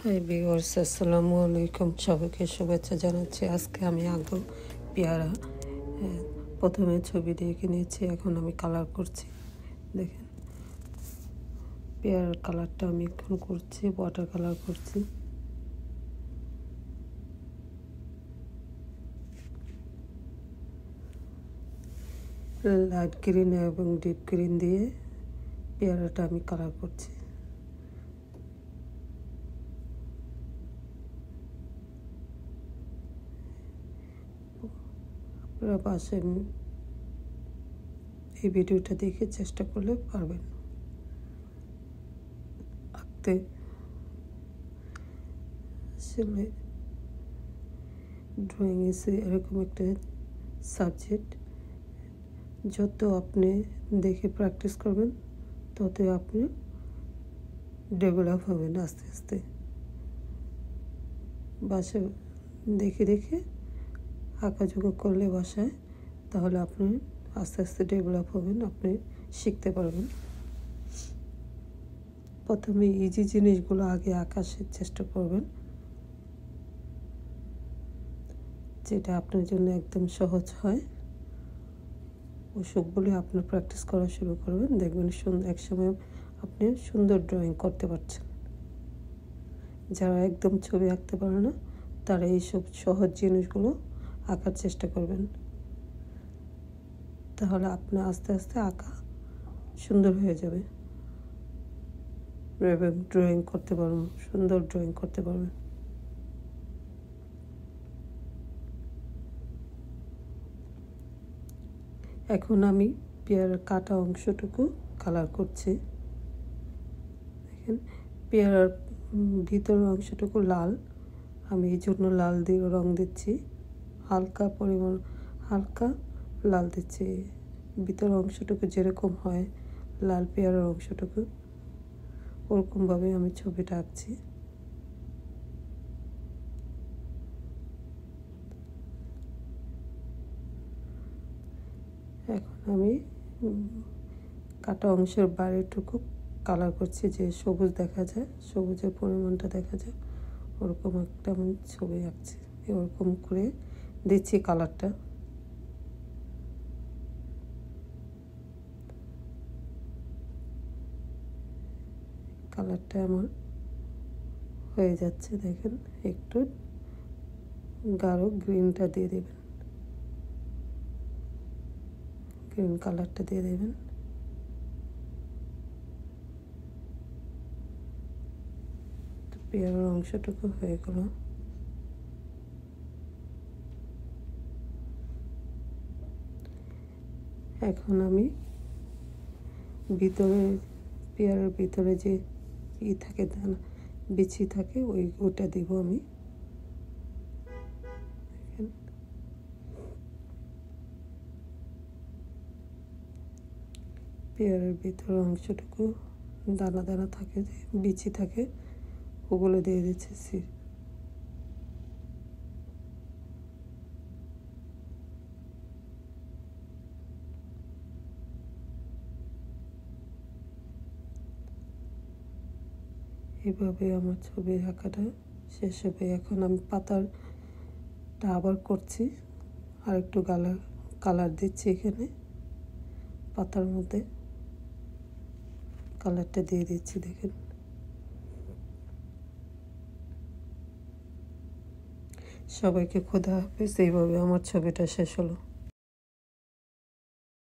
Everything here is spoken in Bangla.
হাই ভিউয়ার্স, আসসালামু আলাইকুম। সবাইকে শুভেচ্ছা জানাচ্ছি। আজকে আমি আঁকবো পেয়ারা। প্রথমে ছবি দিয়ে নিয়েছি, এখন আমি কালার করছি। দেখেন, পেয়ারার কালারটা আমি এখন করছি, ওয়াটার কালার করছি। লাইট গ্রিন এবং ডিপ গ্রিন দিয়ে পেয়ারাটা আমি কালার করছি। আপনারা পাশে এই ভিডিওটা দেখে চেষ্টা করলে পারবেন আঁকতে। আসলে ড্রয়িং এসে এরকম একটা সাবজেক্ট, যত আপনি দেখে প্র্যাকটিস করবেন তত আপনি ডেভেলপ হবেন আস্তে আস্তে। বাসায় দেখে দেখে আঁকাঝোঁকা করলে বাসায়, তাহলে আপনি আস্তে আস্তে ডেভেলপ হবেন, আপনি শিখতে পারবেন। প্রথমে ইজি জিনিসগুলো আগে আঁকার চেষ্টা করবেন, যেটা আপনার জন্য একদম সহজ হয়। ওসবগুলো আপনার প্র্যাকটিস করা শুরু করবেন, দেখবেন একসময় আপনি সুন্দর ড্রয়িং করতে পারছেন। যারা একদম ছবি আঁকতে পারে না, তারা এইসব সহজ জিনিসগুলো আঁকার চেষ্টা করবেন, তাহলে আপনার আস্তে আস্তে আঁকা সুন্দর হয়ে যাবে এবং ড্রয়িং করতে পারবেন, সুন্দর ড্রয়িং করতে পারবেন। এখন আমি পেয়ারার কাটা অংশটুকু কালার করছি। দেখেন, পেয়ারার ভিতরের অংশটুকু লাল, আমি এই জন্য লাল দিয়ে রং দিচ্ছি, হালকা পরিমাণ হালকা লাল দিচ্ছি। ভিতরের অংশটুকু যেরকম হয় লাল পেয়ারার অংশটুকু, ওরকমভাবে আমি ছবিটা আঁকছি। এখন আমি কাটা অংশের বাইরেটুকু কালার করছি, যে সবুজ দেখা যায়, সবুজের পরিমাণটা দেখা যায়, ওরকম একটা আমি ছবি আঁকছি। এরকম করে দিচ্ছি কালারটা। কালারটা আমার হয়ে যাচ্ছে, দেখেন, একটু গাঢ় গ্রিনটা দিয়ে দেবেন, গ্রিন কালারটা দিয়ে দেবেন। পেয়ারার অংশটুকু হয়ে গেল। এখন আমি ভিতরে, পেয়ারার ভিতরে যে থাকে, দানা বিচি থাকে, ওটা দিব আমি। পেয়ারার ভিতরের অংশটুকু দানা দানা থাকে, যে বিচি থাকে, ওগুলো দিয়ে দিচ্ছি। এভাবে আমার ছবি আঁকাটা শেষ হবে। এখন আমি পাতারটা আবার করছি, আর একটু কালার দিচ্ছি। এখানে পাতার মধ্যে কালারটা দিয়ে দিচ্ছি, দেখেন। সবাইকে খোদা হাফেজ। এইভাবে আমার ছবিটা শেষ হলো।